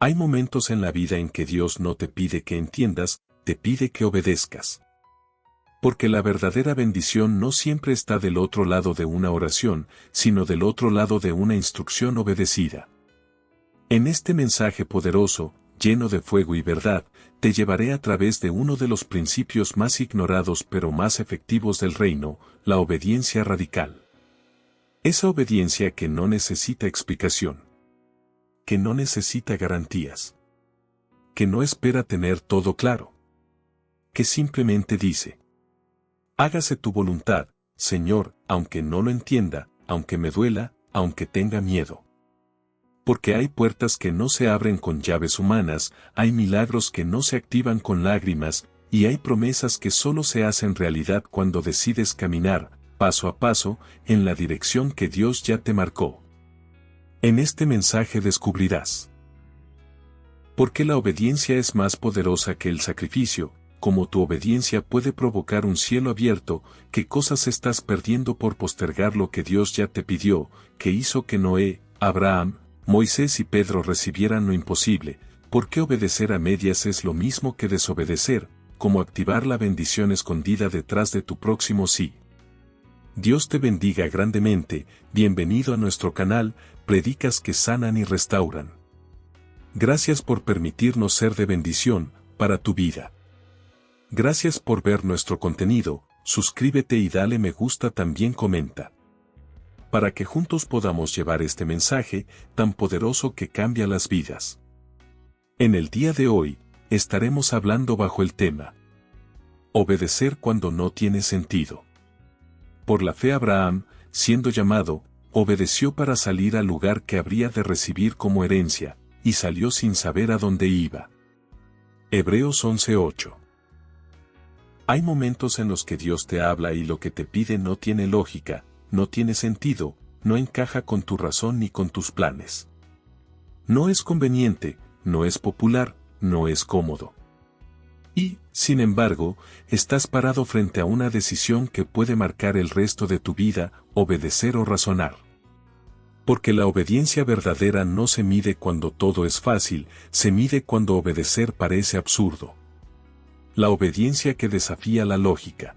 Hay momentos en la vida en que Dios no te pide que entiendas, te pide que obedezcas. Porque la verdadera bendición no siempre está del otro lado de una oración, sino del otro lado de una instrucción obedecida. En este mensaje poderoso, lleno de fuego y verdad, te llevaré a través de uno de los principios más ignorados pero más efectivos del reino, la obediencia radical. Esa obediencia que no necesita explicación. Que no necesita garantías. Que no espera tener todo claro. Que simplemente dice: hágase tu voluntad, Señor, aunque no lo entienda, aunque me duela, aunque tenga miedo. Porque hay puertas que no se abren con llaves humanas, hay milagros que no se activan con lágrimas, y hay promesas que solo se hacen realidad cuando decides caminar, paso a paso, en la dirección que Dios ya te marcó. En este mensaje descubrirás por qué la obediencia es más poderosa que el sacrificio, cómo tu obediencia puede provocar un cielo abierto, qué cosas estás perdiendo por postergar lo que Dios ya te pidió, que hizo que Noé, Abraham, Moisés y Pedro recibieran lo imposible, por qué obedecer a medias es lo mismo que desobedecer, cómo activar la bendición escondida detrás de tu próximo sí. Dios te bendiga grandemente, bienvenido a nuestro canal, Predicas que sanan y restauran. Gracias por permitirnos ser de bendición para tu vida. Gracias por ver nuestro contenido, suscríbete y dale me gusta, también comenta. Para que juntos podamos llevar este mensaje tan poderoso que cambia las vidas. En el día de hoy, estaremos hablando bajo el tema: obedecer cuando no tiene sentido. Por la fe Abraham, siendo llamado, obedeció para salir al lugar que habría de recibir como herencia, y salió sin saber a dónde iba. Hebreos 11:8. Hay momentos en los que Dios te habla y lo que te pide no tiene lógica, no tiene sentido, no encaja con tu razón ni con tus planes. No es conveniente, no es popular, no es cómodo. Y, sin embargo, estás parado frente a una decisión que puede marcar el resto de tu vida: obedecer o razonar. Porque la obediencia verdadera no se mide cuando todo es fácil, se mide cuando obedecer parece absurdo. La obediencia que desafía la lógica.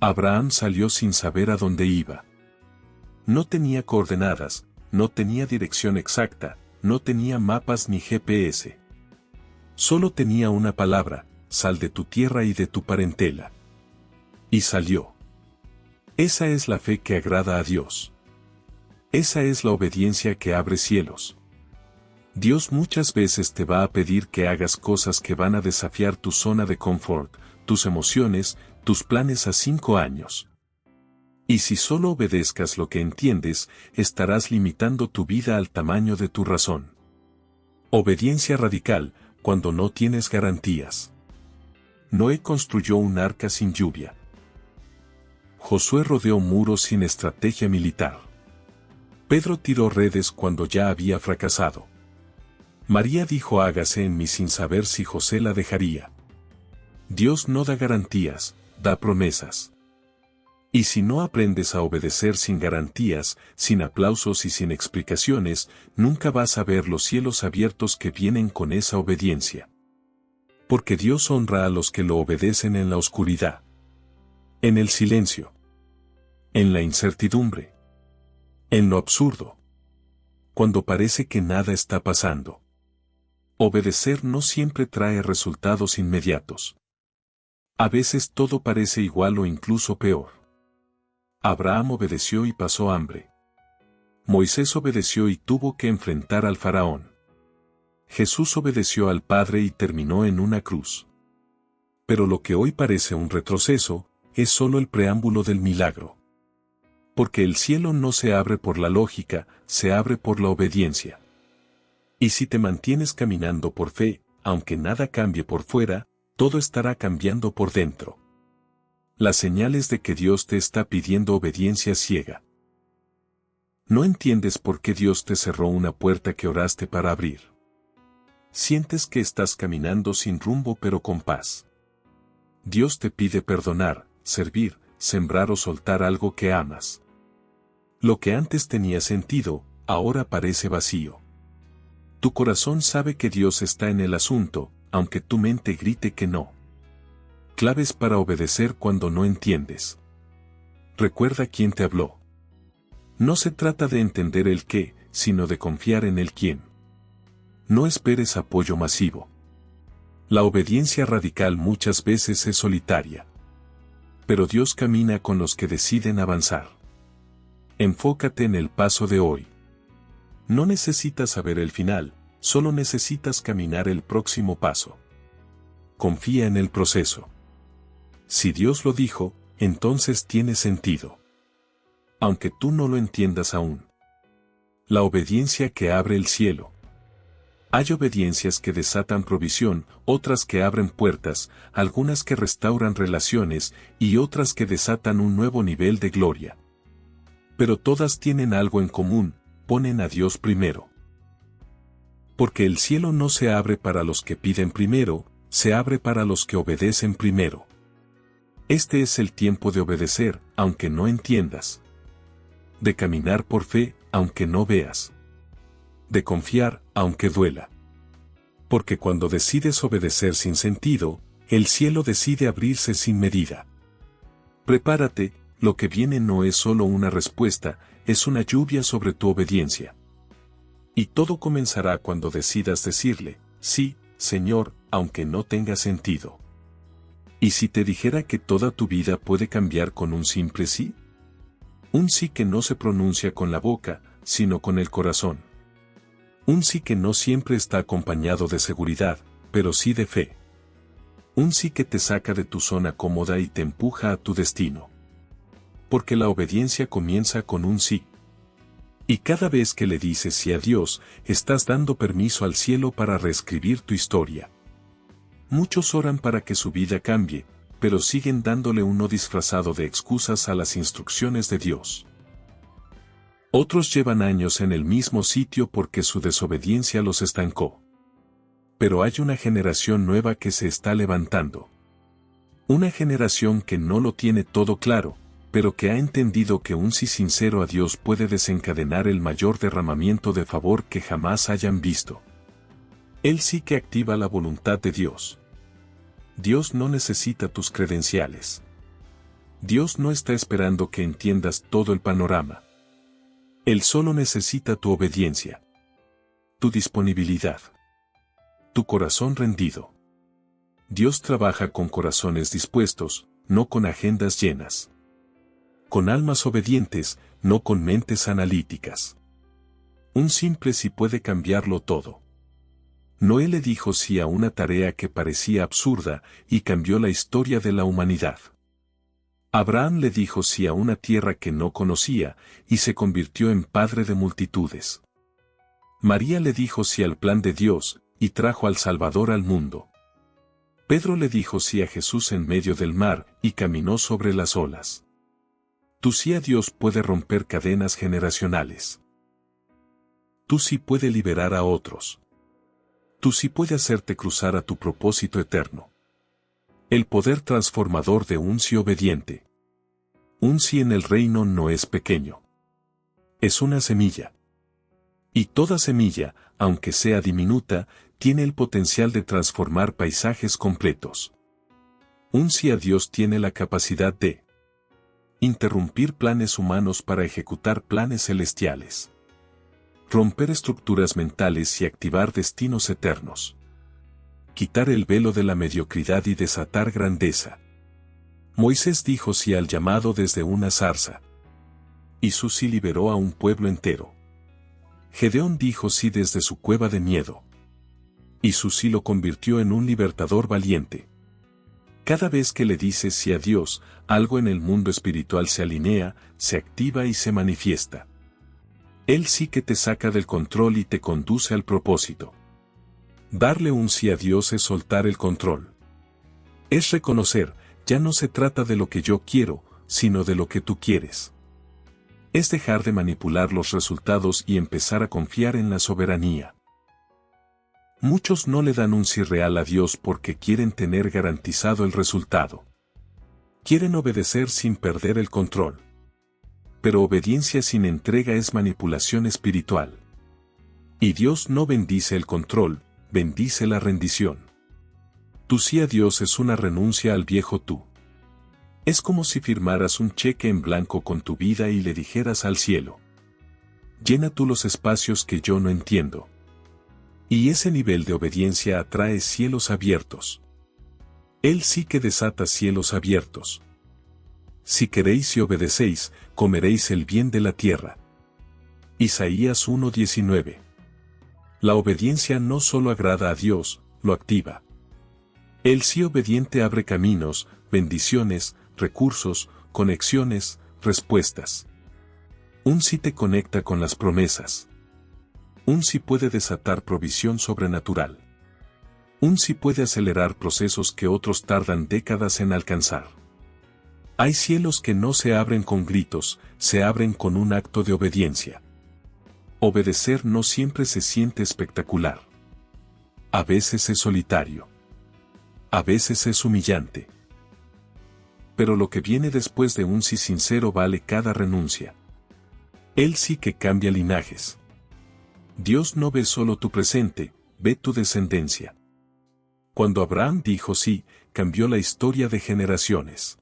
Abraham salió sin saber a dónde iba. No tenía coordenadas, no tenía dirección exacta, no tenía mapas ni GPS. Solo tenía una palabra: sal de tu tierra y de tu parentela. Y salió. Esa es la fe que agrada a Dios. Esa es la obediencia que abre cielos. Dios muchas veces te va a pedir que hagas cosas que van a desafiar tu zona de confort, tus emociones, tus planes a 5 años. Y si solo obedezcas lo que entiendes, estarás limitando tu vida al tamaño de tu razón. Obediencia radical, cuando no tienes garantías. Noé construyó un arca sin lluvia. Josué rodeó muros sin estrategia militar. Pedro tiró redes cuando ya había fracasado. María dijo hágase en mí sin saber si José la dejaría. Dios no da garantías, da promesas. Y si no aprendes a obedecer sin garantías, sin aplausos y sin explicaciones, nunca vas a ver los cielos abiertos que vienen con esa obediencia. Porque Dios honra a los que lo obedecen en la oscuridad, en el silencio, en la incertidumbre, en lo absurdo, cuando parece que nada está pasando. Obedecer no siempre trae resultados inmediatos. A veces todo parece igual o incluso peor. Abraham obedeció y pasó hambre. Moisés obedeció y tuvo que enfrentar al faraón. Jesús obedeció al Padre y terminó en una cruz. Pero lo que hoy parece un retroceso, es solo el preámbulo del milagro. Porque el cielo no se abre por la lógica, se abre por la obediencia. Y si te mantienes caminando por fe, aunque nada cambie por fuera, todo estará cambiando por dentro. Las señales de que Dios te está pidiendo obediencia ciega. No entiendes por qué Dios te cerró una puerta que oraste para abrir. Sientes que estás caminando sin rumbo pero con paz. Dios te pide perdonar, servir, sembrar o soltar algo que amas. Lo que antes tenía sentido, ahora parece vacío. Tu corazón sabe que Dios está en el asunto, aunque tu mente grite que no. Claves para obedecer cuando no entiendes. Recuerda quién te habló. No se trata de entender el qué, sino de confiar en el quién. No esperes apoyo masivo. La obediencia radical muchas veces es solitaria. Pero Dios camina con los que deciden avanzar. Enfócate en el paso de hoy. No necesitas saber el final, solo necesitas caminar el próximo paso. Confía en el proceso. Si Dios lo dijo, entonces tiene sentido. Aunque tú no lo entiendas aún. La obediencia que abre el cielo. Hay obediencias que desatan provisión, otras que abren puertas, algunas que restauran relaciones y otras que desatan un nuevo nivel de gloria. Pero todas tienen algo en común, ponen a Dios primero. Porque el cielo no se abre para los que piden primero, se abre para los que obedecen primero. Este es el tiempo de obedecer, aunque no entiendas. De caminar por fe, aunque no veas. De confiar, aunque duela. Porque cuando decides obedecer sin sentido, el cielo decide abrirse sin medida. Prepárate, lo que viene no es solo una respuesta, es una lluvia sobre tu obediencia. Y todo comenzará cuando decidas decirle, sí, Señor, aunque no tenga sentido. ¿Y si te dijera que toda tu vida puede cambiar con un simple sí? Un sí que no se pronuncia con la boca, sino con el corazón. Un sí que no siempre está acompañado de seguridad, pero sí de fe. Un sí que te saca de tu zona cómoda y te empuja a tu destino. Porque la obediencia comienza con un sí. Y cada vez que le dices sí a Dios, estás dando permiso al cielo para reescribir tu historia. Muchos oran para que su vida cambie, pero siguen dándole un no disfrazado de excusas a las instrucciones de Dios. Otros llevan años en el mismo sitio porque su desobediencia los estancó. Pero hay una generación nueva que se está levantando. Una generación que no lo tiene todo claro, pero que ha entendido que un sí sincero a Dios puede desencadenar el mayor derramamiento de favor que jamás hayan visto. Él sí que activa la voluntad de Dios. Dios no necesita tus credenciales. Dios no está esperando que entiendas todo el panorama. Él solo necesita tu obediencia. Tu disponibilidad. Tu corazón rendido. Dios trabaja con corazones dispuestos, no con agendas llenas. Con almas obedientes, no con mentes analíticas. Un simple sí puede cambiarlo todo. Noé le dijo sí a una tarea que parecía absurda y cambió la historia de la humanidad. Abraham le dijo sí a una tierra que no conocía y se convirtió en padre de multitudes. María le dijo sí al plan de Dios y trajo al Salvador al mundo. Pedro le dijo sí a Jesús en medio del mar y caminó sobre las olas. Tu sí a Dios puede romper cadenas generacionales. Tu sí puede liberar a otros. Tu sí puede hacerte cruzar a tu propósito eterno. El poder transformador de un sí obediente. Un sí en el reino no es pequeño. Es una semilla. Y toda semilla, aunque sea diminuta, tiene el potencial de transformar paisajes completos. Un sí a Dios tiene la capacidad de interrumpir planes humanos para ejecutar planes celestiales. Romper estructuras mentales y activar destinos eternos. Quitar el velo de la mediocridad y desatar grandeza. Moisés dijo sí al llamado desde una zarza. Y su sí liberó a un pueblo entero. Gedeón dijo sí desde su cueva de miedo. Y su sí lo convirtió en un libertador valiente. Cada vez que le dices sí a Dios, algo en el mundo espiritual se alinea, se activa y se manifiesta. Él sí que te saca del control y te conduce al propósito. Darle un sí a Dios es soltar el control. Es reconocer, ya no se trata de lo que yo quiero, sino de lo que tú quieres. Es dejar de manipular los resultados y empezar a confiar en la soberanía. Muchos no le dan un sí real a Dios porque quieren tener garantizado el resultado. Quieren obedecer sin perder el control. Pero obediencia sin entrega es manipulación espiritual. Y Dios no bendice el control, bendice la rendición. Tu sí a Dios es una renuncia al viejo tú. Es como si firmaras un cheque en blanco con tu vida y le dijeras al cielo: llena tú los espacios que yo no entiendo. Y ese nivel de obediencia atrae cielos abiertos. Él sí que desata cielos abiertos. Si queréis y obedecéis, comeréis el bien de la tierra. Isaías 1:19. La obediencia no solo agrada a Dios, lo activa. El sí obediente abre caminos, bendiciones, recursos, conexiones, respuestas. Un sí te conecta con las promesas. Un sí puede desatar provisión sobrenatural. Un sí puede acelerar procesos que otros tardan décadas en alcanzar. Hay cielos que no se abren con gritos, se abren con un acto de obediencia. Obedecer no siempre se siente espectacular. A veces es solitario. A veces es humillante. Pero lo que viene después de un sí sincero vale cada renuncia. Él sí que cambia linajes. Dios no ve solo tu presente, ve tu descendencia. Cuando Abraham dijo sí, cambió la historia de generaciones.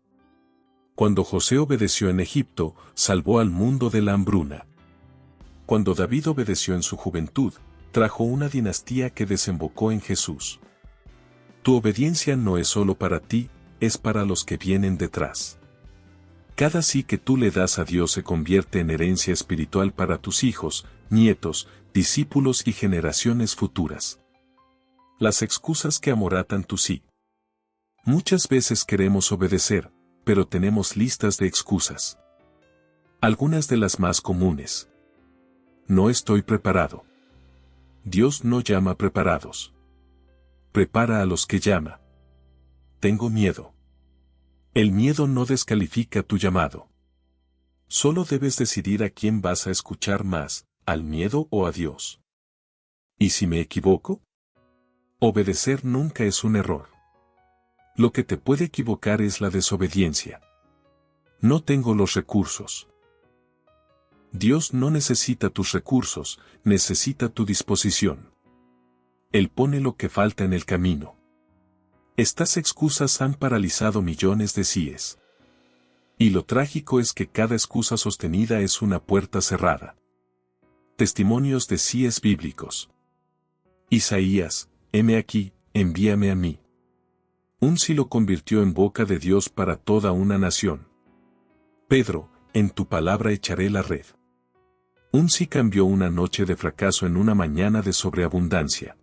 Cuando José obedeció en Egipto, salvó al mundo de la hambruna. Cuando David obedeció en su juventud, trajo una dinastía que desembocó en Jesús. Tu obediencia no es solo para ti, es para los que vienen detrás. Cada sí que tú le das a Dios se convierte en herencia espiritual para tus hijos, nietos, discípulos y generaciones futuras. Las excusas que amoratan tu sí. Muchas veces queremos obedecer, pero tenemos listas de excusas. Algunas de las más comunes. No estoy preparado. Dios no llama preparados. Prepara a los que llama. Tengo miedo. El miedo no descalifica tu llamado. Solo debes decidir a quién vas a escuchar más, al miedo o a Dios. ¿Y si me equivoco? Obedecer nunca es un error. Lo que te puede equivocar es la desobediencia. No tengo los recursos. Dios no necesita tus recursos, necesita tu disposición. Él pone lo que falta en el camino. Estas excusas han paralizado millones de síes. Y lo trágico es que cada excusa sostenida es una puerta cerrada. Testimonios de síes bíblicos. Isaías, heme aquí, envíame a mí. Un sí lo convirtió en boca de Dios para toda una nación. Pedro, en tu palabra echaré la red. Un sí cambió una noche de fracaso en una mañana de sobreabundancia.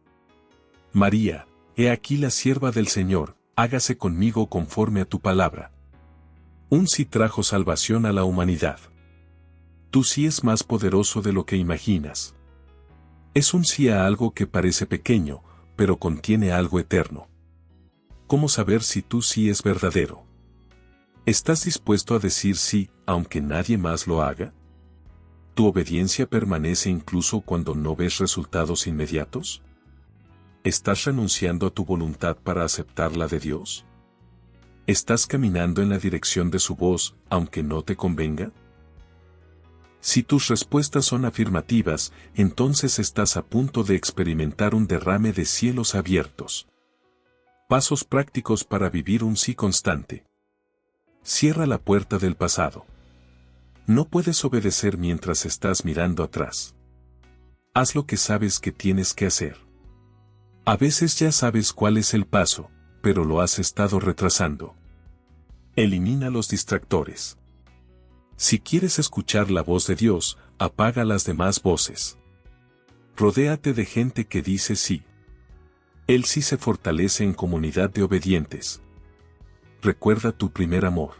María, he aquí la sierva del Señor, hágase conmigo conforme a tu palabra. Un sí trajo salvación a la humanidad. Tu sí es más poderoso de lo que imaginas. Es un sí a algo que parece pequeño, pero contiene algo eterno. ¿Cómo saber si tu sí es verdadero? ¿Estás dispuesto a decir sí, aunque nadie más lo haga? ¿Tu obediencia permanece incluso cuando no ves resultados inmediatos? ¿Estás renunciando a tu voluntad para aceptar la de Dios? ¿Estás caminando en la dirección de su voz, aunque no te convenga? Si tus respuestas son afirmativas, entonces estás a punto de experimentar un derrame de cielos abiertos. Pasos prácticos para vivir un sí constante. Cierra la puerta del pasado. No puedes obedecer mientras estás mirando atrás. Haz lo que sabes que tienes que hacer. A veces ya sabes cuál es el paso, pero lo has estado retrasando. Elimina los distractores. Si quieres escuchar la voz de Dios, apaga las demás voces. Rodéate de gente que dice sí. Él sí se fortalece en comunidad de obedientes. Recuerda tu primer amor.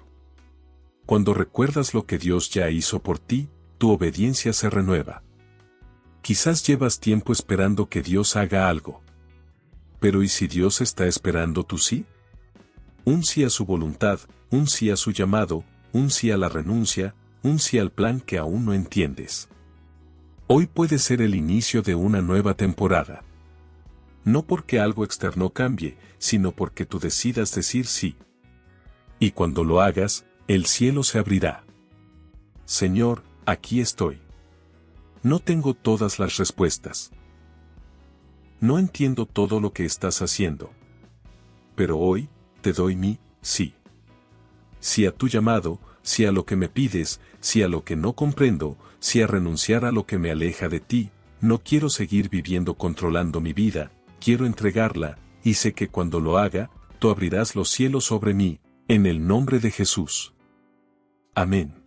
Cuando recuerdas lo que Dios ya hizo por ti, tu obediencia se renueva. Quizás llevas tiempo esperando que Dios haga algo. Pero ¿y si Dios está esperando tu sí? Un sí a su voluntad, un sí a su llamado, un sí a la renuncia, un sí al plan que aún no entiendes. Hoy puede ser el inicio de una nueva temporada. No porque algo externo cambie, sino porque tú decidas decir sí. Y cuando lo hagas, el cielo se abrirá. Señor, aquí estoy. No tengo todas las respuestas. no entiendo todo lo que estás haciendo. Pero hoy, te doy mi sí. Sí a tu llamado, sí a lo que me pides, sí a lo que no comprendo, sí a renunciar a lo que me aleja de ti. No quiero seguir viviendo controlando mi vida, quiero entregarla, y sé que cuando lo haga, tú abrirás los cielos sobre mí, en el nombre de Jesús. Amén.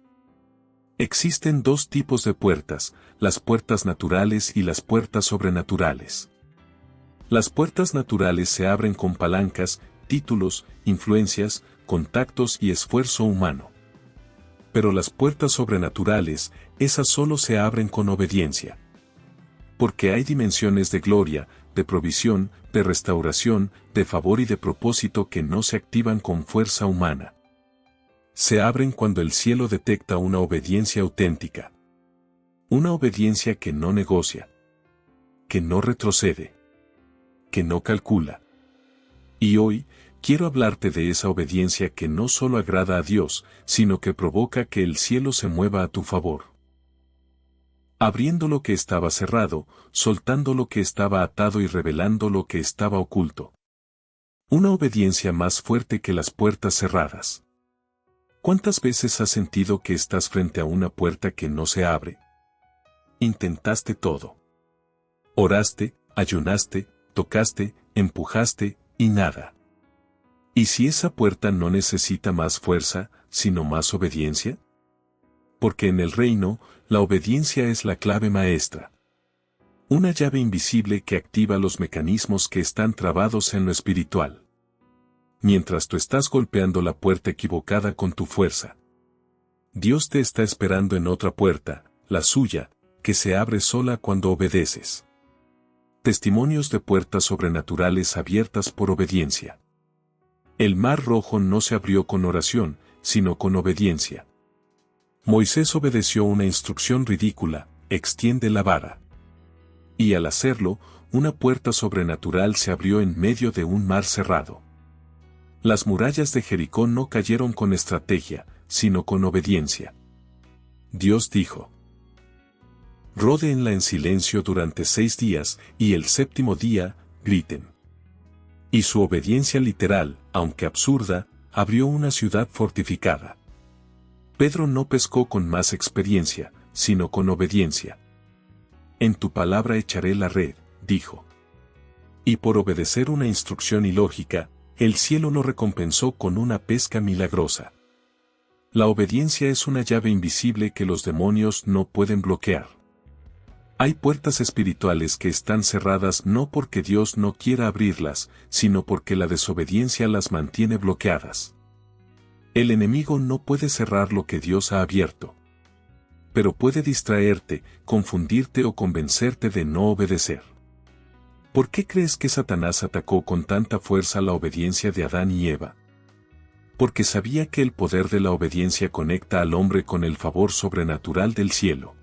Existen dos tipos de puertas, las puertas naturales y las puertas sobrenaturales. Las puertas naturales se abren con palancas, títulos, influencias, contactos y esfuerzo humano. Pero las puertas sobrenaturales, esas solo se abren con obediencia. Porque hay dimensiones de gloria, de provisión, de restauración, de favor y de propósito que no se activan con fuerza humana. Se abren cuando el cielo detecta una obediencia auténtica. Una obediencia que no negocia, que no retrocede, que no calcula. Y hoy, quiero hablarte de esa obediencia que no solo agrada a Dios, sino que provoca que el cielo se mueva a tu favor. Abriendo lo que estaba cerrado, soltando lo que estaba atado y revelando lo que estaba oculto. Una obediencia más fuerte que las puertas cerradas. ¿Cuántas veces has sentido que estás frente a una puerta que no se abre? Intentaste todo. Oraste, ayunaste, tocaste, empujaste, y nada. ¿Y si esa puerta no necesita más fuerza, sino más obediencia? Porque en el reino, la obediencia es la clave maestra. Una llave invisible que activa los mecanismos que están trabados en lo espiritual. Mientras tú estás golpeando la puerta equivocada con tu fuerza, Dios te está esperando en otra puerta, la suya, que se abre sola cuando obedeces. Testimonios de puertas sobrenaturales abiertas por obediencia. El mar rojo no se abrió con oración, sino con obediencia. Moisés obedeció una instrucción ridícula: extiende la vara. Y al hacerlo, una puerta sobrenatural se abrió en medio de un mar cerrado. Las murallas de Jericó no cayeron con estrategia, sino con obediencia. Dios dijo: rodéenla en silencio durante 6 días, y el séptimo día, griten. Y su obediencia literal, aunque absurda, abrió una ciudad fortificada. Pedro no pescó con más experiencia, sino con obediencia. En tu palabra echaré la red, dijo. Y por obedecer una instrucción ilógica, el cielo lo recompensó con una pesca milagrosa. La obediencia es una llave invisible que los demonios no pueden bloquear. Hay puertas espirituales que están cerradas no porque Dios no quiera abrirlas, sino porque la desobediencia las mantiene bloqueadas. El enemigo no puede cerrar lo que Dios ha abierto. Pero puede distraerte, confundirte o convencerte de no obedecer. ¿Por qué crees que Satanás atacó con tanta fuerza la obediencia de Adán y Eva? Porque sabía que el poder de la obediencia conecta al hombre con el favor sobrenatural del cielo.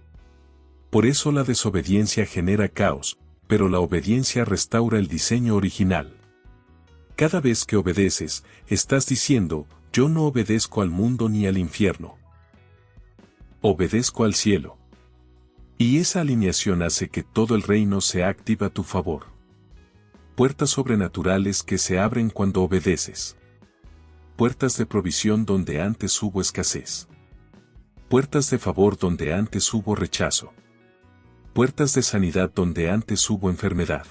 Por eso la desobediencia genera caos, pero la obediencia restaura el diseño original. Cada vez que obedeces, estás diciendo: yo no obedezco al mundo ni al infierno. Obedezco al cielo. Y esa alineación hace que todo el reino se active a tu favor. Puertas sobrenaturales que se abren cuando obedeces. Puertas de provisión donde antes hubo escasez. Puertas de favor donde antes hubo rechazo. Puertas de sanidad donde antes hubo enfermedad.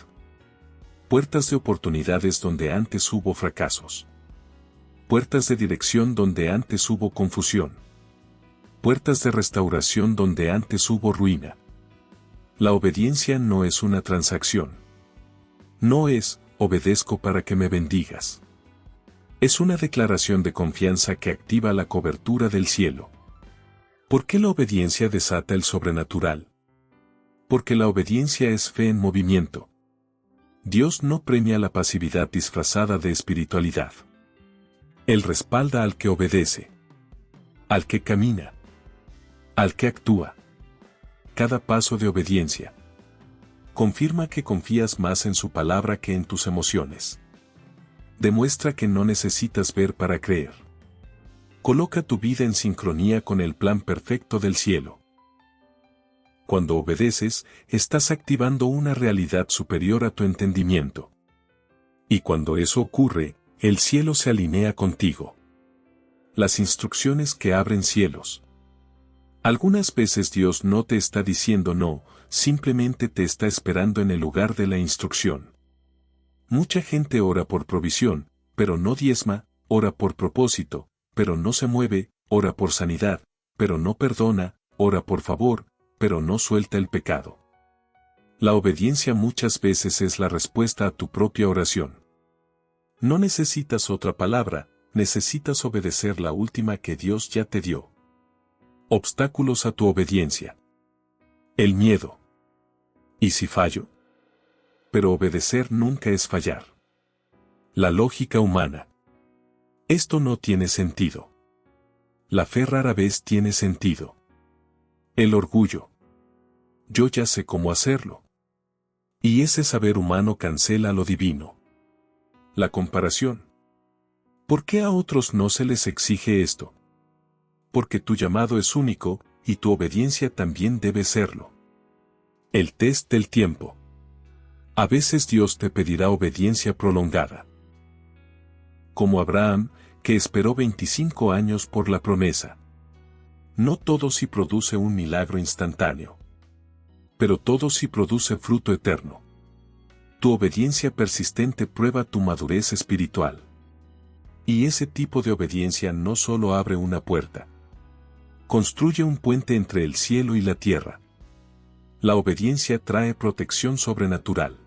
Puertas de oportunidades donde antes hubo fracasos. Puertas de dirección donde antes hubo confusión. Puertas de restauración donde antes hubo ruina. La obediencia no es una transacción. No es: obedezco para que me bendigas. Es una declaración de confianza que activa la cobertura del cielo. ¿Por qué la obediencia desata el sobrenatural? Porque la obediencia es fe en movimiento. Dios no premia la pasividad disfrazada de espiritualidad. Él respalda al que obedece, al que camina, al que actúa. Cada paso de obediencia confirma que confías más en su palabra que en tus emociones. Demuestra que no necesitas ver para creer. Coloca tu vida en sincronía con el plan perfecto del cielo. Cuando obedeces, estás activando una realidad superior a tu entendimiento. Y cuando eso ocurre, el cielo se alinea contigo. Las instrucciones que abren cielos. Algunas veces Dios no te está diciendo no, simplemente te está esperando en el lugar de la instrucción. Mucha gente ora por provisión, pero no diezma, ora por propósito, pero no se mueve, ora por sanidad, pero no perdona, ora por favor, pero no suelta el pecado. La obediencia muchas veces es la respuesta a tu propia oración. No necesitas otra palabra, necesitas obedecer la última que Dios ya te dio. Obstáculos a tu obediencia. El miedo. ¿Y si fallo? Pero obedecer nunca es fallar. La lógica humana. Esto no tiene sentido. La fe rara vez tiene sentido. El orgullo. Yo ya sé cómo hacerlo. Y ese saber humano cancela lo divino. La comparación. ¿Por qué a otros no se les exige esto? Porque tu llamado es único, y tu obediencia también debe serlo. El test del tiempo. A veces Dios te pedirá obediencia prolongada. Como Abraham, que esperó 25 años por la promesa. No todo sí produce un milagro instantáneo. Pero todo sí produce fruto eterno. Tu obediencia persistente prueba tu madurez espiritual. Y ese tipo de obediencia no solo abre una puerta. Construye un puente entre el cielo y la tierra. La obediencia trae protección sobrenatural.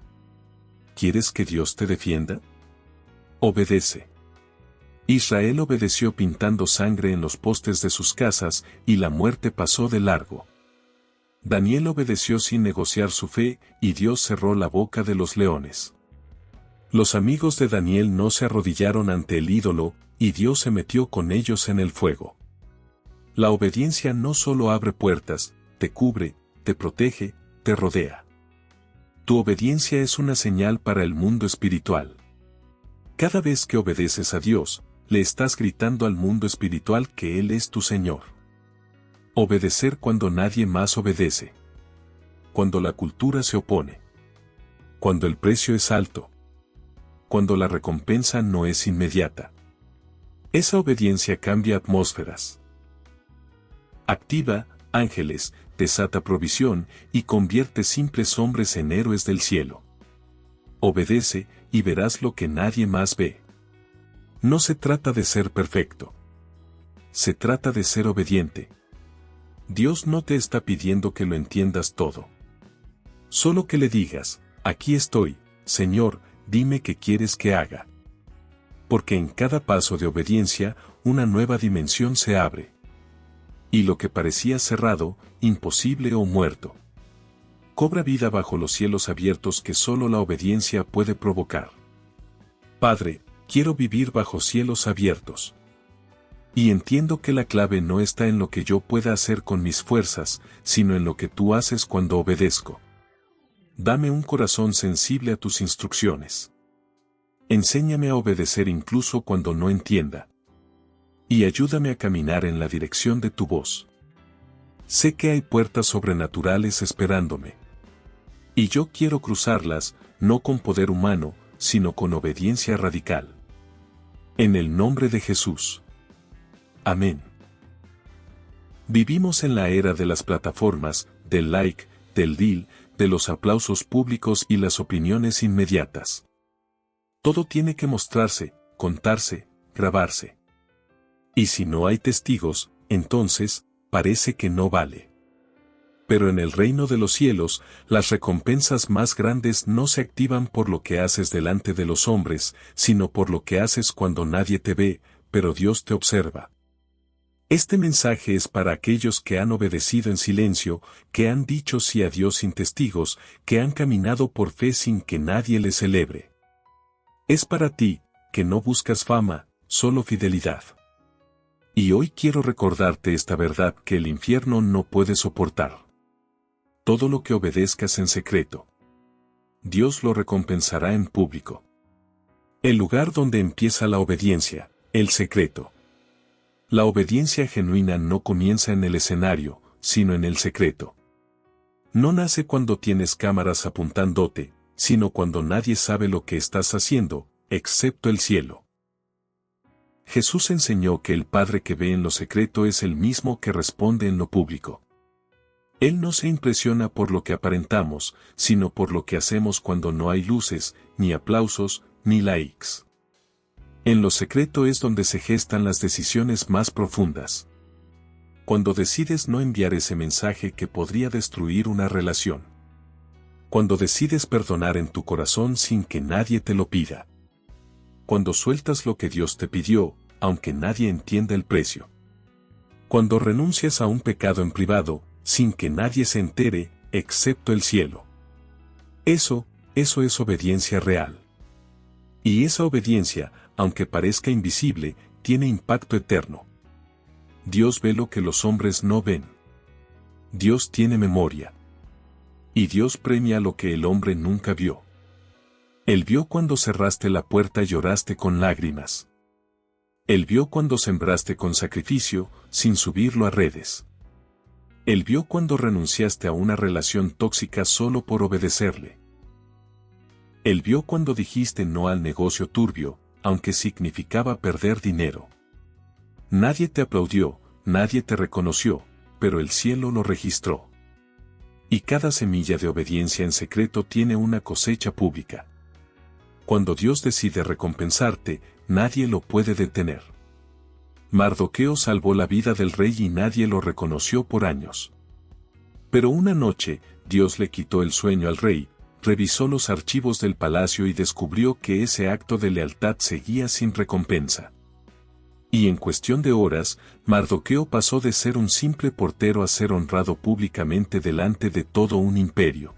¿Quieres que Dios te defienda? Obedece. Israel obedeció pintando sangre en los postes de sus casas, y la muerte pasó de largo. Daniel obedeció sin negociar su fe, y Dios cerró la boca de los leones. Los amigos de Daniel no se arrodillaron ante el ídolo, y Dios se metió con ellos en el fuego. La obediencia no solo abre puertas, te cubre, te protege, te rodea. Tu obediencia es una señal para el mundo espiritual. Cada vez que obedeces a Dios, le estás gritando al mundo espiritual que Él es tu Señor. Obedecer cuando nadie más obedece. Cuando la cultura se opone. Cuando el precio es alto. Cuando la recompensa no es inmediata. Esa obediencia cambia atmósferas. Activa ángeles, desata provisión y convierte simples hombres en héroes del cielo. Obedece y verás lo que nadie más ve. No se trata de ser perfecto. Se trata de ser obediente. Dios no te está pidiendo que lo entiendas todo. Solo que le digas, aquí estoy, Señor, dime qué quieres que haga. Porque en cada paso de obediencia, una nueva dimensión se abre. Y lo que parecía cerrado, imposible o muerto, cobra vida bajo los cielos abiertos que solo la obediencia puede provocar. Padre, quiero vivir bajo cielos abiertos. Y entiendo que la clave no está en lo que yo pueda hacer con mis fuerzas, sino en lo que tú haces cuando obedezco. Dame un corazón sensible a tus instrucciones. Enséñame a obedecer incluso cuando no entienda. Y ayúdame a caminar en la dirección de tu voz. Sé que hay puertas sobrenaturales esperándome. Y yo quiero cruzarlas, no con poder humano, sino con obediencia radical. En el nombre de Jesús. Amén. Vivimos en la era de las plataformas, del like, del deal, de los aplausos públicos y las opiniones inmediatas. Todo tiene que mostrarse, contarse, grabarse. Y si no hay testigos, entonces, parece que no vale. Pero en el reino de los cielos, las recompensas más grandes no se activan por lo que haces delante de los hombres, sino por lo que haces cuando nadie te ve, pero Dios te observa. Este mensaje es para aquellos que han obedecido en silencio, que han dicho sí a Dios sin testigos, que han caminado por fe sin que nadie les celebre. Es para ti, que no buscas fama, solo fidelidad. Y hoy quiero recordarte esta verdad que el infierno no puede soportar. Todo lo que obedezcas en secreto, Dios lo recompensará en público. El lugar donde empieza la obediencia, el secreto. La obediencia genuina no comienza en el escenario, sino en el secreto. No nace cuando tienes cámaras apuntándote, sino cuando nadie sabe lo que estás haciendo, excepto el cielo. Jesús enseñó que el Padre que ve en lo secreto es el mismo que responde en lo público. Él no se impresiona por lo que aparentamos, sino por lo que hacemos cuando no hay luces, ni aplausos, ni likes. En lo secreto es donde se gestan las decisiones más profundas. Cuando decides no enviar ese mensaje que podría destruir una relación. Cuando decides perdonar en tu corazón sin que nadie te lo pida. Cuando sueltas lo que Dios te pidió, aunque nadie entienda el precio. Cuando renuncias a un pecado en privado, sin que nadie se entere, excepto el cielo. Eso es obediencia real. Y esa obediencia, aunque parezca invisible, tiene impacto eterno. Dios ve lo que los hombres no ven. Dios tiene memoria. Y Dios premia lo que el hombre nunca vio. Él vio cuando cerraste la puerta y lloraste con lágrimas. Él vio cuando sembraste con sacrificio, sin subirlo a redes. Él vio cuando renunciaste a una relación tóxica solo por obedecerle. Él vio cuando dijiste no al negocio turbio, aunque significaba perder dinero. Nadie te aplaudió, nadie te reconoció, pero el cielo lo registró. Y cada semilla de obediencia en secreto tiene una cosecha pública. Cuando Dios decide recompensarte, nadie lo puede detener. Mardoqueo salvó la vida del rey y nadie lo reconoció por años. Pero una noche, Dios le quitó el sueño al rey, revisó los archivos del palacio y descubrió que ese acto de lealtad seguía sin recompensa. Y en cuestión de horas, Mardoqueo pasó de ser un simple portero a ser honrado públicamente delante de todo un imperio.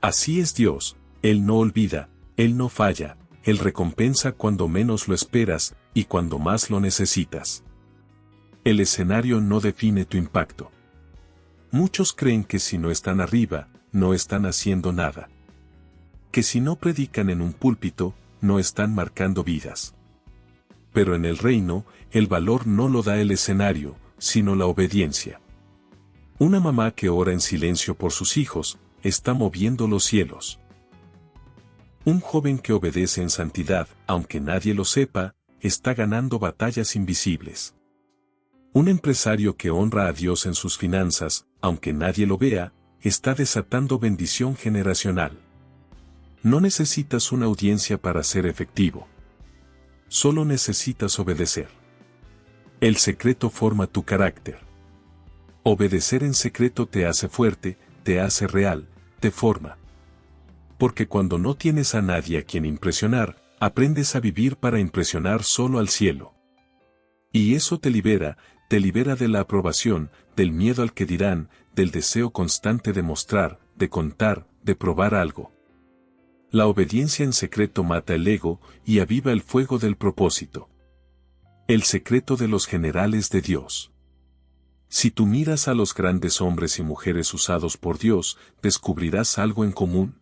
Así es Dios, Él no olvida, Él no falla, Él recompensa cuando menos lo esperas, y cuando más lo necesitas. El escenario no define tu impacto. Muchos creen que si no están arriba, no están haciendo nada. Que si no predican en un púlpito, no están marcando vidas. Pero en el reino, el valor no lo da el escenario, sino la obediencia. Una mamá que ora en silencio por sus hijos, está moviendo los cielos. Un joven que obedece en santidad, aunque nadie lo sepa, está ganando batallas invisibles. Un empresario que honra a Dios en sus finanzas, aunque nadie lo vea, está desatando bendición generacional. No necesitas una audiencia para ser efectivo. Solo necesitas obedecer. El secreto forma tu carácter. Obedecer en secreto te hace fuerte, te hace real, te forma. Porque cuando no tienes a nadie a quien impresionar, aprendes a vivir para impresionar solo al cielo. Y eso te libera de la aprobación, del miedo al que dirán, del deseo constante de mostrar, de contar, de probar algo. La obediencia en secreto mata el ego y aviva el fuego del propósito. El secreto de los generales de Dios. Si tú miras a los grandes hombres y mujeres usados por Dios, descubrirás algo en común.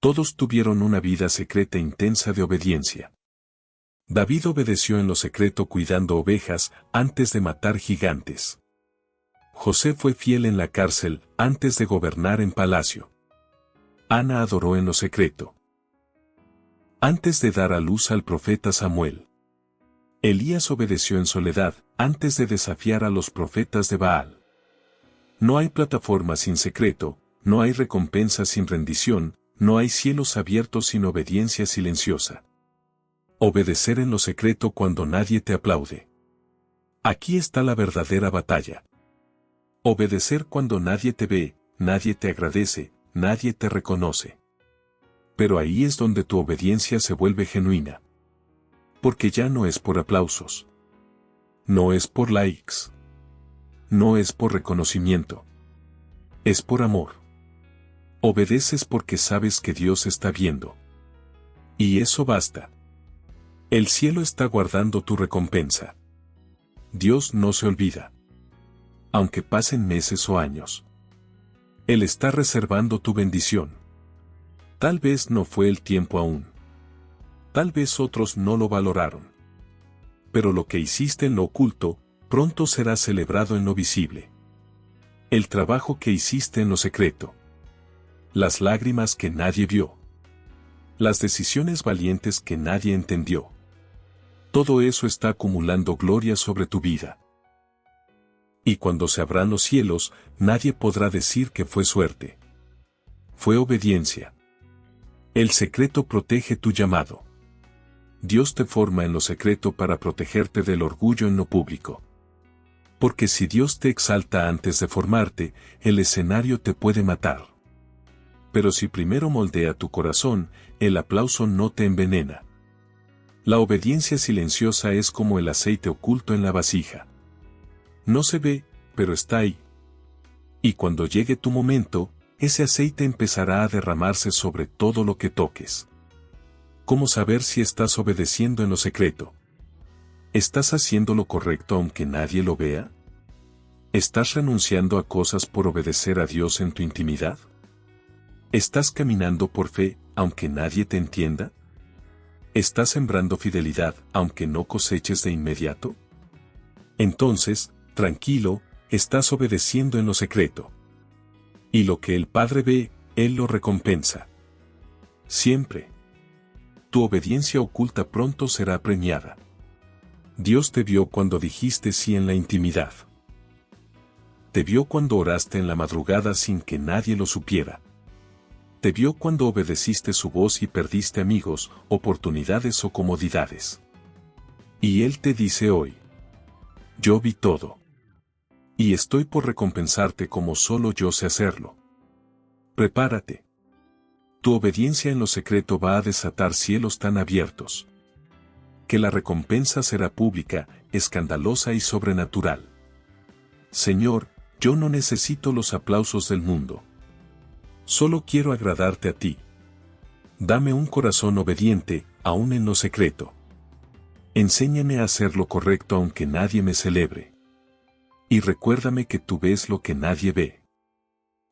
Todos tuvieron una vida secreta intensa de obediencia. David obedeció en lo secreto cuidando ovejas antes de matar gigantes. José fue fiel en la cárcel antes de gobernar en palacio. Ana adoró en lo secreto. Antes de dar a luz al profeta Samuel. Elías obedeció en soledad antes de desafiar a los profetas de Baal. No hay plataforma sin secreto, no hay recompensa sin rendición, no hay cielos abiertos sin obediencia silenciosa. Obedecer en lo secreto cuando nadie te aplaude. Aquí está la verdadera batalla. Obedecer cuando nadie te ve, nadie te agradece, nadie te reconoce. Pero ahí es donde tu obediencia se vuelve genuina. Porque ya no es por aplausos. No es por likes. No es por reconocimiento. Es por amor. Obedeces porque sabes que Dios está viendo. Y eso basta. El cielo está guardando tu recompensa. Dios no se olvida. Aunque pasen meses o años. Él está reservando tu bendición. Tal vez no fue el tiempo aún. Tal vez otros no lo valoraron. Pero lo que hiciste en lo oculto, pronto será celebrado en lo visible. El trabajo que hiciste en lo secreto. Las lágrimas que nadie vio. Las decisiones valientes que nadie entendió. Todo eso está acumulando gloria sobre tu vida. Y cuando se abran los cielos, nadie podrá decir que fue suerte. Fue obediencia. El secreto protege tu llamado. Dios te forma en lo secreto para protegerte del orgullo en lo público. Porque si Dios te exalta antes de formarte, el escenario te puede matar. Pero si primero moldea tu corazón, el aplauso no te envenena. La obediencia silenciosa es como el aceite oculto en la vasija. No se ve, pero está ahí. Y cuando llegue tu momento, ese aceite empezará a derramarse sobre todo lo que toques. ¿Cómo saber si estás obedeciendo en lo secreto? ¿Estás haciendo lo correcto aunque nadie lo vea? ¿Estás renunciando a cosas por obedecer a Dios en tu intimidad? ¿Estás caminando por fe, aunque nadie te entienda? ¿Estás sembrando fidelidad, aunque no coseches de inmediato? Entonces, tranquilo, estás obedeciendo en lo secreto. Y lo que el Padre ve, Él lo recompensa. Siempre. Tu obediencia oculta pronto será premiada. Dios te vio cuando dijiste sí en la intimidad. Te vio cuando oraste en la madrugada sin que nadie lo supiera. Te vio cuando obedeciste su voz y perdiste amigos, oportunidades o comodidades. Y Él te dice hoy: yo vi todo. Y estoy por recompensarte como solo yo sé hacerlo. Prepárate. Tu obediencia en lo secreto va a desatar cielos tan abiertos que la recompensa será pública, escandalosa y sobrenatural. Señor, yo no necesito los aplausos del mundo. Solo quiero agradarte a ti. Dame un corazón obediente, aún en lo secreto. Enséñame a hacer lo correcto aunque nadie me celebre. Y recuérdame que tú ves lo que nadie ve.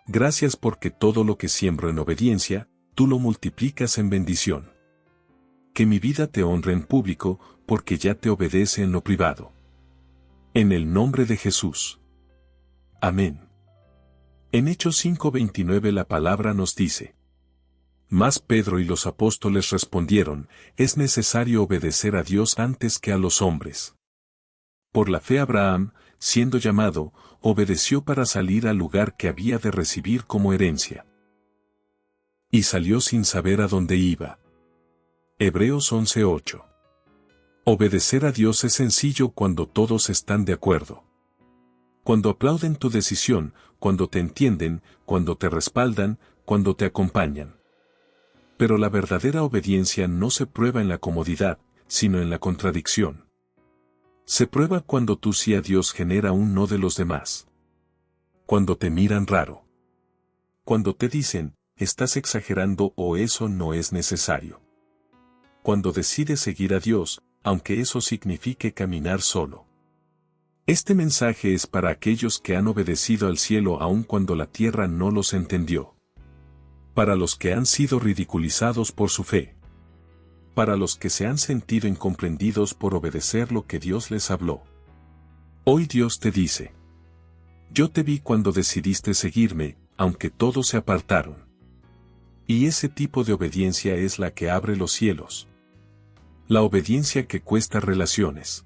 Gracias porque todo lo que siembro en obediencia, tú lo multiplicas en bendición. Que mi vida te honre en público, porque ya te obedece en lo privado. En el nombre de Jesús. Amén. En Hechos 5:29 la palabra nos dice: Mas Pedro y los apóstoles respondieron: es necesario obedecer a Dios antes que a los hombres. Por la fe Abraham, siendo llamado, obedeció para salir al lugar que había de recibir como herencia. Y salió sin saber a dónde iba. Hebreos 11:8. Obedecer a Dios es sencillo cuando todos están de acuerdo. Cuando aplauden tu decisión, cuando te entienden, cuando te respaldan, cuando te acompañan. Pero la verdadera obediencia no se prueba en la comodidad, sino en la contradicción. Se prueba cuando tu sí a Dios genera un no de los demás. Cuando te miran raro. Cuando te dicen: estás exagerando o eso no es necesario. Cuando decides seguir a Dios, aunque eso signifique caminar solo. Este mensaje es para aquellos que han obedecido al cielo aun cuando la tierra no los entendió. Para los que han sido ridiculizados por su fe. Para los que se han sentido incomprendidos por obedecer lo que Dios les habló. Hoy Dios te dice: yo te vi cuando decidiste seguirme, aunque todos se apartaron. Y ese tipo de obediencia es la que abre los cielos. La obediencia que cuesta relaciones.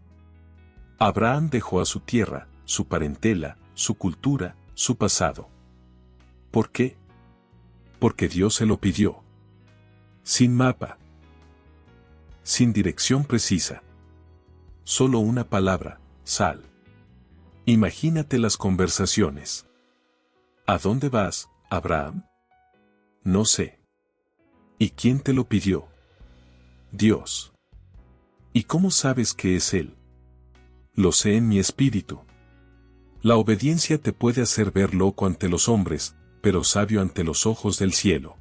Abraham dejó a su tierra, su parentela, su cultura, su pasado. ¿Por qué? Porque Dios se lo pidió. Sin mapa. Sin dirección precisa. Solo una palabra: sal. Imagínate las conversaciones. ¿A dónde vas, Abraham? No sé. ¿Y quién te lo pidió? Dios. ¿Y cómo sabes que es Él? Lo sé en mi espíritu. La obediencia te puede hacer ver loco ante los hombres, pero sabio ante los ojos del cielo.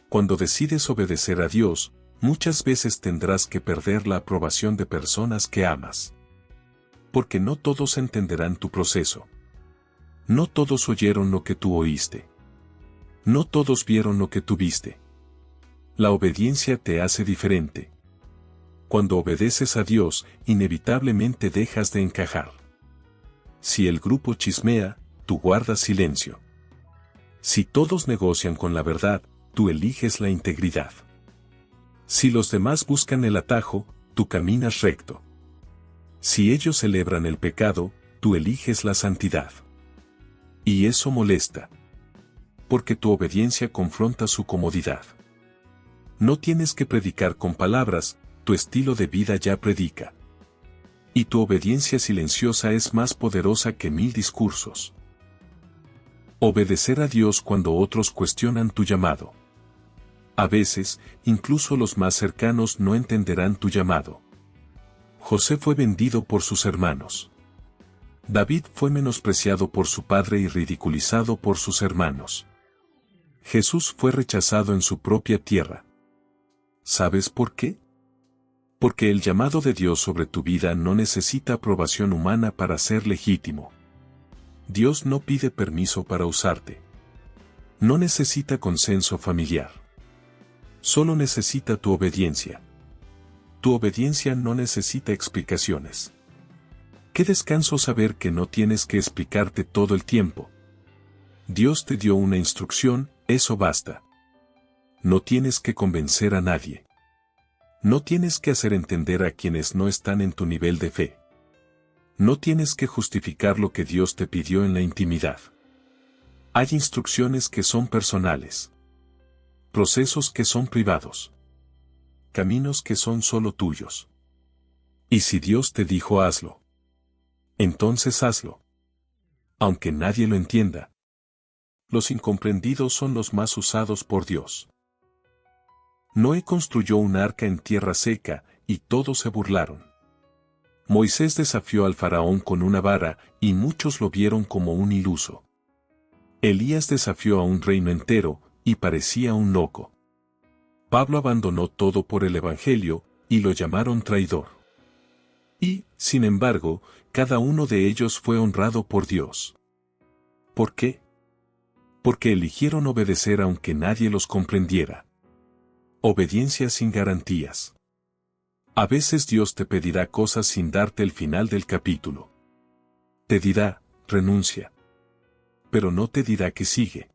Cuando decides obedecer a Dios, muchas veces tendrás que perder la aprobación de personas que amas. Porque no todos entenderán tu proceso. No todos oyeron lo que tú oíste. No todos vieron lo que tú viste. La obediencia te hace diferente. Cuando obedeces a Dios, inevitablemente dejas de encajar. Si el grupo chismea, tú guardas silencio. Si todos negocian con la verdad, tú eliges la integridad. Si los demás buscan el atajo, tú caminas recto. Si ellos celebran el pecado, tú eliges la santidad. Y eso molesta. Porque tu obediencia confronta su comodidad. No tienes que predicar con palabras, tu estilo de vida ya predica. Y tu obediencia silenciosa es más poderosa que 1000 discursos. Obedecer a Dios cuando otros cuestionan tu llamado. A veces, incluso los más cercanos no entenderán tu llamado. José fue vendido por sus hermanos. David fue menospreciado por su padre y ridiculizado por sus hermanos. Jesús fue rechazado en su propia tierra. ¿Sabes por qué? Porque el llamado de Dios sobre tu vida no necesita aprobación humana para ser legítimo. Dios no pide permiso para usarte. No necesita consenso familiar. Solo necesita tu obediencia. Tu obediencia no necesita explicaciones. Qué descanso saber que no tienes que explicarte todo el tiempo. Dios te dio una instrucción, eso basta. No tienes que convencer a nadie. No tienes que hacer entender a quienes no están en tu nivel de fe. No tienes que justificar lo que Dios te pidió en la intimidad. Hay instrucciones que son personales. Procesos que son privados. Caminos que son solo tuyos. Y si Dios te dijo hazlo, entonces hazlo. Aunque nadie lo entienda. Los incomprendidos son los más usados por Dios. Noé construyó un arca en tierra seca, y todos se burlaron. Moisés desafió al faraón con una vara, y muchos lo vieron como un iluso. Elías desafió a un reino entero, y parecía un loco. Pablo abandonó todo por el Evangelio, y lo llamaron traidor. Y, sin embargo, cada uno de ellos fue honrado por Dios. ¿Por qué? Porque eligieron obedecer aunque nadie los comprendiera. Obediencia sin garantías. A veces Dios te pedirá cosas sin darte el final del capítulo. Te dirá, renuncia. Pero no te dirá que sigue.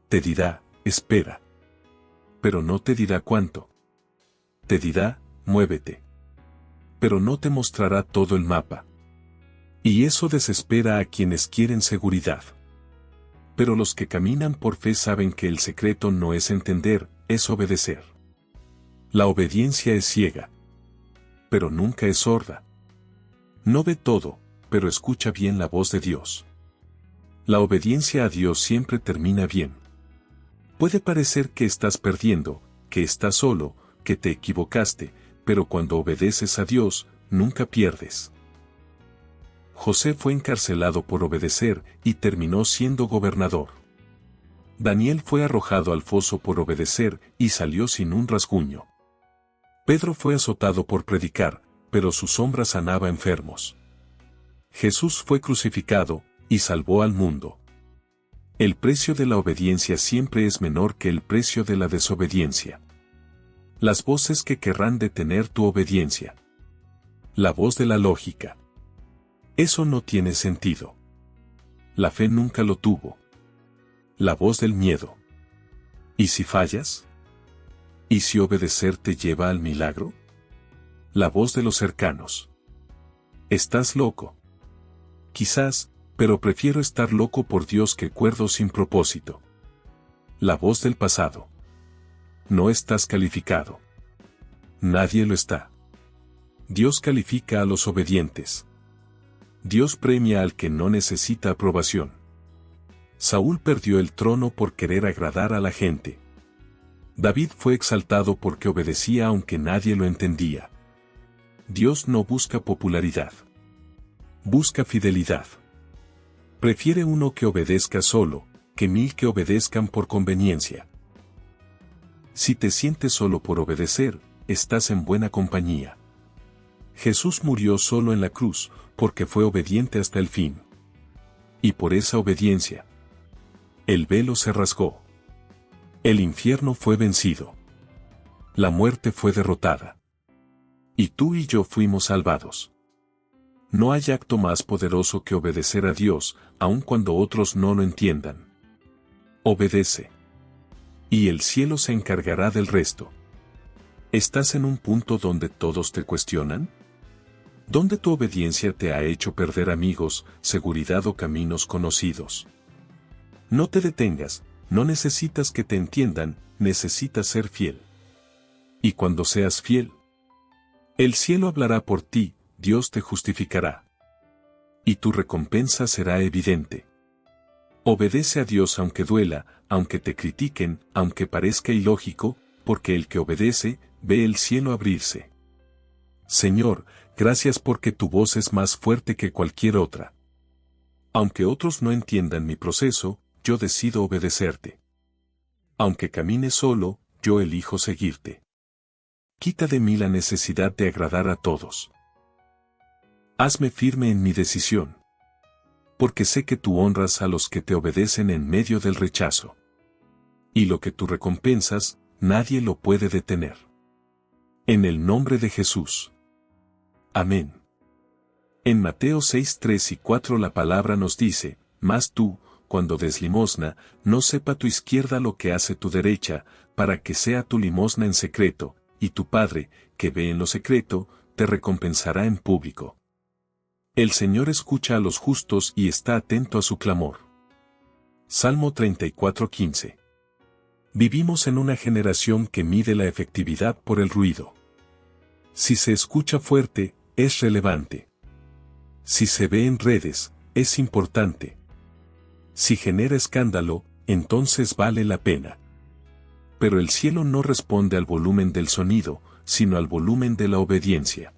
Te dirá, espera. Pero no te dirá cuánto. Te dirá, muévete. Pero no te mostrará todo el mapa. Y eso desespera a quienes quieren seguridad. Pero los que caminan por fe saben que el secreto no es entender, es obedecer. La obediencia es ciega. Pero nunca es sorda. No ve todo, pero escucha bien la voz de Dios. La obediencia a Dios siempre termina bien. Puede parecer que estás perdiendo, que estás solo, que te equivocaste, pero cuando obedeces a Dios, nunca pierdes. José fue encarcelado por obedecer y terminó siendo gobernador. Daniel fue arrojado al foso por obedecer y salió sin un rasguño. Pedro fue azotado por predicar, pero su sombra sanaba enfermos. Jesús fue crucificado y salvó al mundo. El precio de la obediencia siempre es menor que el precio de la desobediencia. Las voces que querrán detener tu obediencia. La voz de la lógica. Eso no tiene sentido. La fe nunca lo tuvo. La voz del miedo. ¿Y si fallas? ¿Y si obedecer te lleva al milagro? La voz de los cercanos. ¿Estás loco? Quizás, pero prefiero estar loco por Dios que cuerdo sin propósito. La voz del pasado. No estás calificado. Nadie lo está. Dios califica a los obedientes. Dios premia al que no necesita aprobación. Saúl perdió el trono por querer agradar a la gente. David fue exaltado porque obedecía aunque nadie lo entendía. Dios no busca popularidad. Busca fidelidad. Prefiere uno que obedezca solo, que 1000 que obedezcan por conveniencia. Si te sientes solo por obedecer, estás en buena compañía. Jesús murió solo en la cruz, porque fue obediente hasta el fin. Y por esa obediencia, el velo se rasgó. El infierno fue vencido. La muerte fue derrotada. Y tú y yo fuimos salvados. No hay acto más poderoso que obedecer a Dios, aun cuando otros no lo entiendan. Obedece. Y el cielo se encargará del resto. ¿Estás en un punto donde todos te cuestionan? ¿Dónde tu obediencia te ha hecho perder amigos, seguridad o caminos conocidos? No te detengas, no necesitas que te entiendan, necesitas ser fiel. Y cuando seas fiel, el cielo hablará por ti, Dios te justificará. Y tu recompensa será evidente. Obedece a Dios aunque duela, aunque te critiquen, aunque parezca ilógico, porque el que obedece, ve el cielo abrirse. Señor, gracias porque tu voz es más fuerte que cualquier otra. Aunque otros no entiendan mi proceso, yo decido obedecerte. Aunque camine solo, yo elijo seguirte. Quita de mí la necesidad de agradar a todos. Hazme firme en mi decisión. Porque sé que tú honras a los que te obedecen en medio del rechazo. Y lo que tú recompensas, nadie lo puede detener. En el nombre de Jesús. Amén. En Mateo 6, 3 y 4 la palabra nos dice, mas tú, cuando des limosna, no sepa tu izquierda lo que hace tu derecha, para que sea tu limosna en secreto, y tu Padre, que ve en lo secreto, te recompensará en público. El Señor escucha a los justos y está atento a su clamor. Salmo 34:15. Vivimos en una generación que mide la efectividad por el ruido. Si se escucha fuerte, es relevante. Si se ve en redes, es importante. Si genera escándalo, entonces vale la pena. Pero el cielo no responde al volumen del sonido, sino al volumen de la obediencia.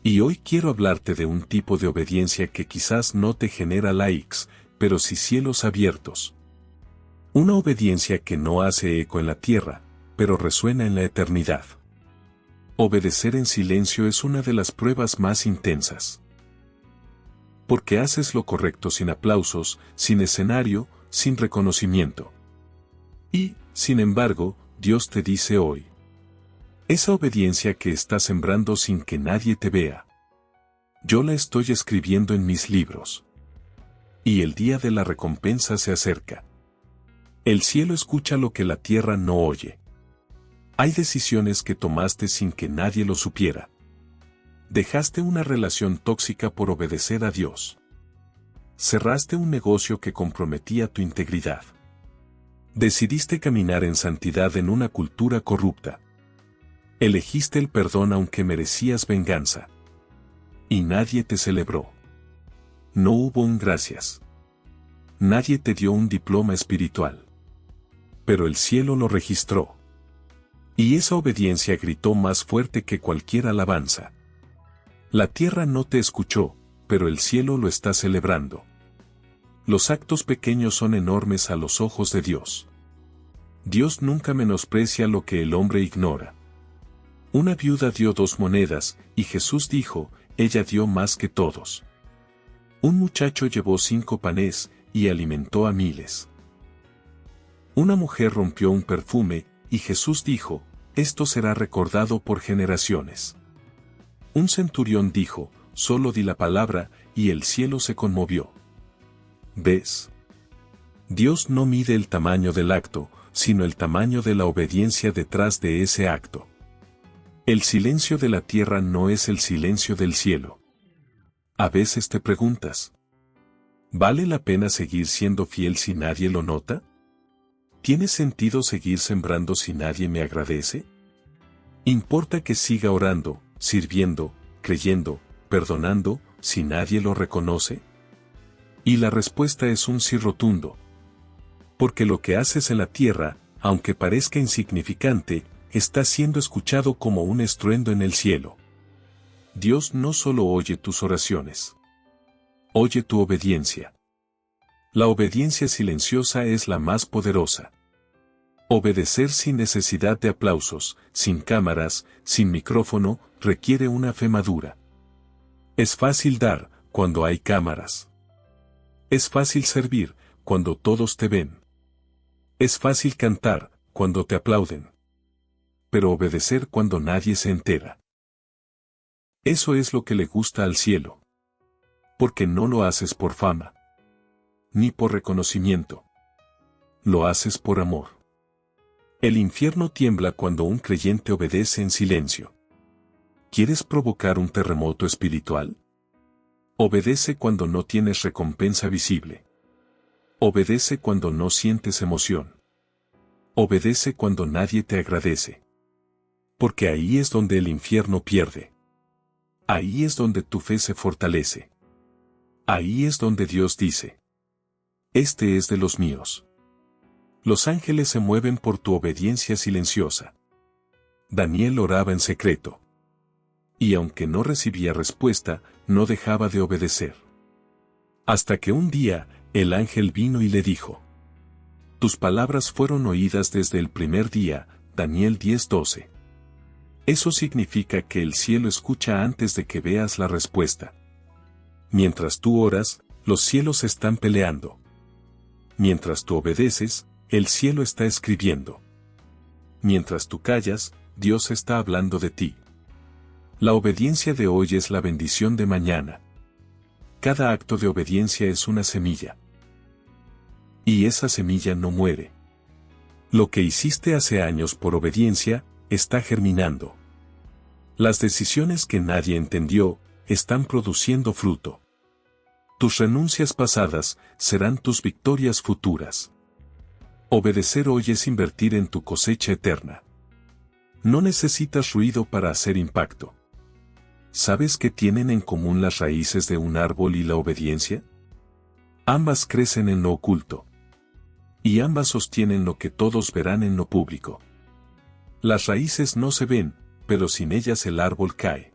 Y hoy quiero hablarte de un tipo de obediencia que quizás no te genera likes, pero sí cielos abiertos. Una obediencia que no hace eco en la tierra, pero resuena en la eternidad. Obedecer en silencio es una de las pruebas más intensas. Porque haces lo correcto sin aplausos, sin escenario, sin reconocimiento. Y, sin embargo, Dios te dice hoy: esa obediencia que estás sembrando sin que nadie te vea, yo la estoy escribiendo en mis libros. Y el día de la recompensa se acerca. El cielo escucha lo que la tierra no oye. Hay decisiones que tomaste sin que nadie lo supiera. Dejaste una relación tóxica por obedecer a Dios. Cerraste un negocio que comprometía tu integridad. Decidiste caminar en santidad en una cultura corrupta. Elegiste el perdón aunque merecías venganza. Y nadie te celebró. No hubo un gracias. Nadie te dio un diploma espiritual. Pero el cielo lo registró. Y esa obediencia gritó más fuerte que cualquier alabanza. La tierra no te escuchó, pero el cielo lo está celebrando. Los actos pequeños son enormes a los ojos de Dios. Dios nunca menosprecia lo que el hombre ignora. Una viuda dio 2 monedas, y Jesús dijo, ella dio más que todos. Un muchacho llevó 5 panes, y alimentó a miles. Una mujer rompió un perfume, y Jesús dijo, esto será recordado por generaciones. Un centurión dijo, solo di la palabra, y el cielo se conmovió. ¿Ves? Dios no mide el tamaño del acto, sino el tamaño de la obediencia detrás de ese acto. El silencio de la tierra no es el silencio del cielo. A veces te preguntas, ¿vale la pena seguir siendo fiel si nadie lo nota? ¿Tiene sentido seguir sembrando si nadie me agradece? ¿Importa que siga orando, sirviendo, creyendo, perdonando, si nadie lo reconoce? Y la respuesta es un sí rotundo. Porque lo que haces en la tierra, aunque parezca insignificante, está siendo escuchado como un estruendo en el cielo. Dios no solo oye tus oraciones. Oye tu obediencia. La obediencia silenciosa es la más poderosa. Obedecer sin necesidad de aplausos, sin cámaras, sin micrófono, requiere una fe madura. Es fácil dar, cuando hay cámaras. Es fácil servir, cuando todos te ven. Es fácil cantar, cuando te aplauden. Pero obedecer cuando nadie se entera. Eso es lo que le gusta al cielo. Porque no lo haces por fama, ni por reconocimiento. Lo haces por amor. El infierno tiembla cuando un creyente obedece en silencio. ¿Quieres provocar un terremoto espiritual? Obedece cuando no tienes recompensa visible. Obedece cuando no sientes emoción. Obedece cuando nadie te agradece. Porque ahí es donde el infierno pierde. Ahí es donde tu fe se fortalece. Ahí es donde Dios dice: este es de los míos. Los ángeles se mueven por tu obediencia silenciosa. Daniel oraba en secreto. Y aunque no recibía respuesta, no dejaba de obedecer. Hasta que un día, el ángel vino y le dijo: tus palabras fueron oídas desde el primer día, Daniel 10:12. Eso significa que el cielo escucha antes de que veas la respuesta. Mientras tú oras, los cielos están peleando. Mientras tú obedeces, el cielo está escribiendo. Mientras tú callas, Dios está hablando de ti. La obediencia de hoy es la bendición de mañana. Cada acto de obediencia es una semilla. Y esa semilla no muere. Lo que hiciste hace años por obediencia, está germinando. Las decisiones que nadie entendió, están produciendo fruto. Tus renuncias pasadas, serán tus victorias futuras. Obedecer hoy es invertir en tu cosecha eterna. No necesitas ruido para hacer impacto. ¿Sabes qué tienen en común las raíces de un árbol y la obediencia? Ambas crecen en lo oculto. Y ambas sostienen lo que todos verán en lo público. Las raíces no se ven, pero sin ellas el árbol cae.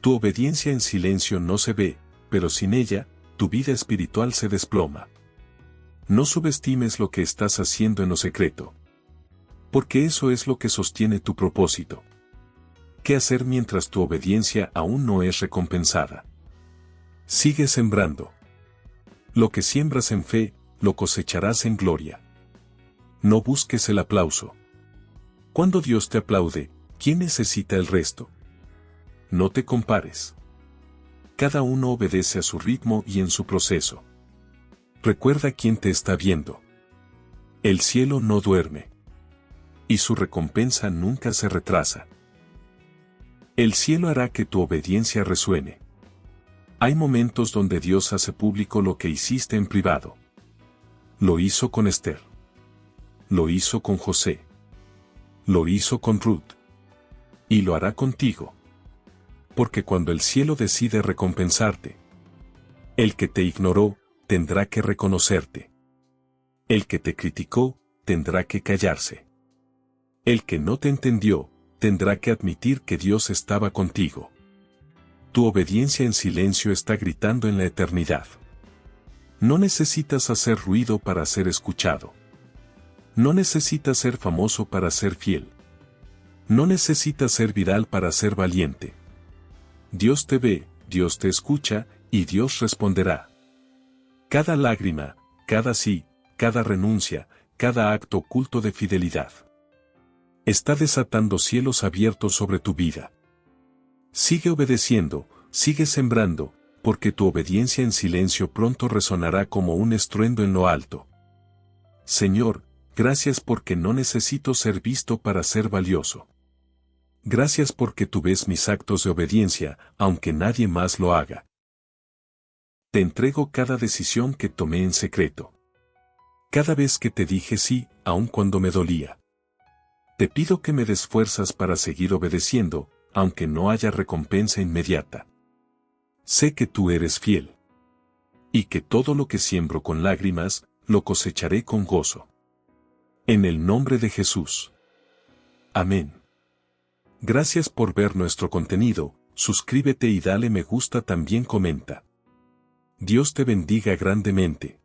Tu obediencia en silencio no se ve, pero sin ella, tu vida espiritual se desploma. No subestimes lo que estás haciendo en lo secreto. Porque eso es lo que sostiene tu propósito. ¿Qué hacer mientras tu obediencia aún no es recompensada? Sigue sembrando. Lo que siembras en fe, lo cosecharás en gloria. No busques el aplauso. Cuando Dios te aplaude, ¿quién necesita el resto? No te compares. Cada uno obedece a su ritmo y en su proceso. Recuerda quién te está viendo. El cielo no duerme. Y su recompensa nunca se retrasa. El cielo hará que tu obediencia resuene. Hay momentos donde Dios hace público lo que hiciste en privado. Lo hizo con Esther. Lo hizo con José. Lo hizo con Ruth. Y lo hará contigo. Porque cuando el cielo decide recompensarte, el que te ignoró, tendrá que reconocerte. El que te criticó, tendrá que callarse. El que no te entendió, tendrá que admitir que Dios estaba contigo. Tu obediencia en silencio está gritando en la eternidad. No necesitas hacer ruido para ser escuchado. No necesitas ser famoso para ser fiel. No necesitas ser viral para ser valiente. Dios te ve, Dios te escucha, y Dios responderá. Cada lágrima, cada sí, cada renuncia, cada acto oculto de fidelidad, está desatando cielos abiertos sobre tu vida. Sigue obedeciendo, sigue sembrando, porque tu obediencia en silencio pronto resonará como un estruendo en lo alto. Señor, gracias porque no necesito ser visto para ser valioso. Gracias porque tú ves mis actos de obediencia, aunque nadie más lo haga. Te entrego cada decisión que tomé en secreto. Cada vez que te dije sí, aun cuando me dolía. Te pido que me des fuerzas para seguir obedeciendo, aunque no haya recompensa inmediata. Sé que tú eres fiel. Y que todo lo que siembro con lágrimas, lo cosecharé con gozo. En el nombre de Jesús. Amén. Gracias por ver nuestro contenido, suscríbete y dale me gusta, también comenta. Dios te bendiga grandemente.